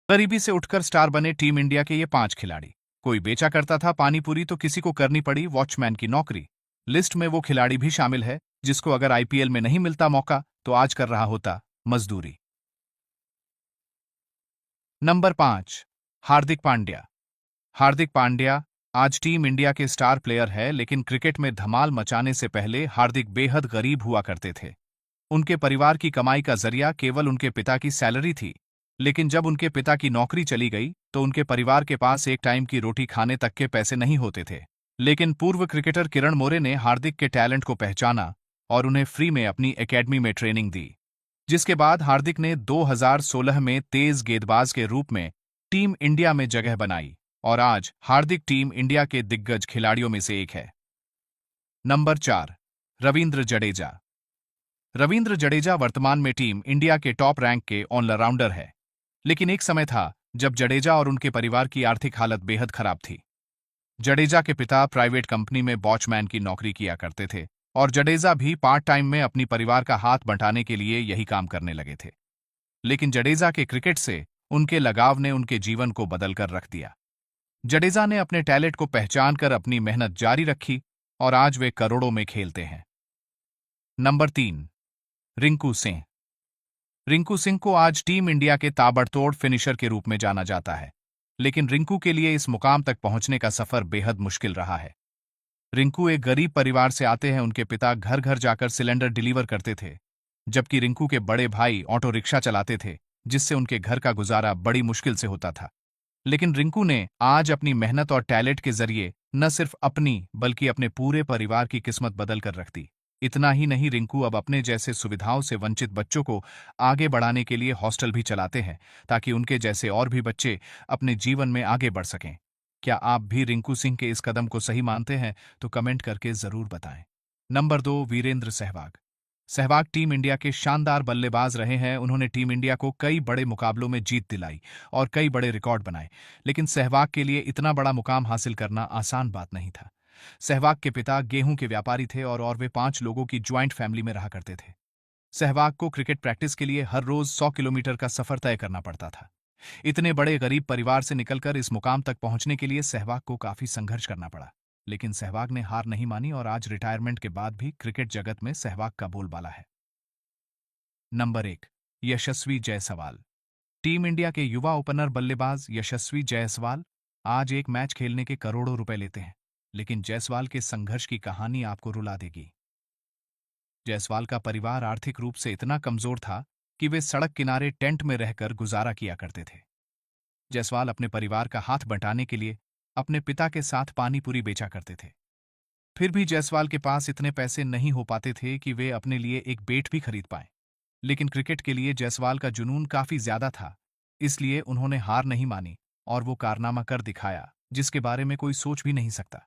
गरीबी से उठकर स्टार बने टीम इंडिया के ये 5 खिलाड़ी। कोई बेचा करता था पानी पूरी तो किसी को करनी पड़ी वॉचमैन की नौकरी। लिस्ट में वो खिलाड़ी भी शामिल है जिसको अगर आईपीएल में नहीं मिलता मौका तो आज कर रहा होता मजदूरी। नंबर 5, हार्दिक पांड्या। हार्दिक पांड्या आज टीम इंडिया के स्टार प्लेयर है, लेकिन क्रिकेट में धमाल मचाने से पहले हार्दिक बेहद गरीब हुआ करते थे। उनके परिवार की कमाई का जरिया केवल उनके पिता की सैलरी थी। लेकिन जब उनके पिता की नौकरी चली गई तो उनके परिवार के पास एक टाइम की रोटी खाने तक के पैसे नहीं होते थे। लेकिन पूर्व क्रिकेटर किरण मोरे ने हार्दिक के टैलेंट को पहचाना और उन्हें फ्री में अपनी एकेडमी में ट्रेनिंग दी, जिसके बाद हार्दिक ने 2016 में तेज गेंदबाज के रूप में टीम इंडिया में जगह बनाई और आज हार्दिक टीम इंडिया के दिग्गज खिलाड़ियों में से एक है। नंबर 4, रवींद्र जडेजा। रवींद्र जडेजा वर्तमान में टीम इंडिया के टॉप रैंक के ऑलराउंडर है। लेकिन एक समय था जब जडेजा और उनके परिवार की आर्थिक हालत बेहद खराब थी। जडेजा के पिता प्राइवेट कंपनी में वॉचमैन की नौकरी किया करते थे और जडेजा भी पार्ट टाइम में अपनी परिवार का हाथ बंटाने के लिए यही काम करने लगे थे। लेकिन जडेजा के क्रिकेट से उनके लगाव ने उनके जीवन को बदल कर रख दिया। जडेजा ने अपने टैलेंट को पहचान कर अपनी मेहनत जारी रखी और आज वे करोड़ों में खेलते हैं। नंबर 3, रिंकू सिंह। रिंकू सिंह को आज टीम इंडिया के ताबड़तोड़ फिनिशर के रूप में जाना जाता है। लेकिन रिंकू के लिए इस मुकाम तक पहुंचने का सफर बेहद मुश्किल रहा है। रिंकू एक गरीब परिवार से आते हैं। उनके पिता घर घर जाकर सिलेंडर डिलीवर करते थे, जबकि रिंकू के बड़े भाई ऑटो रिक्शा चलाते थे, जिससे उनके घर का गुजारा बड़ी मुश्किल से होता था। लेकिन रिंकू ने आज अपनी मेहनत और टैलेंट के जरिए न सिर्फ अपनी बल्कि अपने पूरे परिवार की किस्मत बदल कर रख दी। इतना ही नहीं, रिंकू अब अपने जैसे सुविधाओं से वंचित बच्चों को आगे बढ़ाने के लिए हॉस्टल भी चलाते हैं, ताकि उनके जैसे और भी बच्चे अपने जीवन में आगे बढ़ सकें। क्या आप भी रिंकू सिंह के इस कदम को सही मानते हैं तो कमेंट करके जरूर बताएं। Number 2, Virender Sehwag. Sehwag team India के शानदार बल्लेबाज रहे हैं। उन्होंने टीम इंडिया को कई बड़े मुकाबलों में जीत दिलाई और कई बड़े रिकॉर्ड बनाए। लेकिन सहवाग के लिए इतना बड़ा मुकाम हासिल करना आसान बात नहीं था। सहवाग के पिता गेहूं के व्यापारी थे और वे 5 लोगों की ज्वाइंट फैमिली में रहा करते थे। सहवाग को क्रिकेट प्रैक्टिस के लिए हर रोज 100 किलोमीटर का सफर तय करना पड़ता था। इतने बड़े गरीब परिवार से निकलकर इस मुकाम तक पहुंचने के लिए सहवाग को काफी संघर्ष करना पड़ा। लेकिन सहवाग ने हार नहीं मानी और आज रिटायरमेंट के बाद भी क्रिकेट जगत में सहवाग का बोलबाला है। नंबर 1, यशस्वी जायसवाल। टीम इंडिया के युवा ओपनर बल्लेबाज यशस्वी जायसवाल आज एक मैच खेलने के करोड़ों रुपए लेते हैं। लेकिन जायसवाल के संघर्ष की कहानी आपको रुला देगी। जायसवाल का परिवार आर्थिक रूप से इतना कमजोर था कि वे सड़क किनारे टेंट में रहकर गुजारा किया करते थे। जायसवाल अपने परिवार का हाथ बंटाने के लिए अपने पिता के साथ पानी पूरी बेचा करते थे। फिर भी जायसवाल के पास इतने पैसे नहीं हो पाते थे कि वे अपने लिए एक बेट भी खरीद पाए। लेकिन क्रिकेट के लिए जायसवाल का जुनून काफी ज्यादा था, इसलिए उन्होंने हार नहीं मानी और वो कारनामा कर दिखाया जिसके बारे में कोई सोच भी नहीं सकता।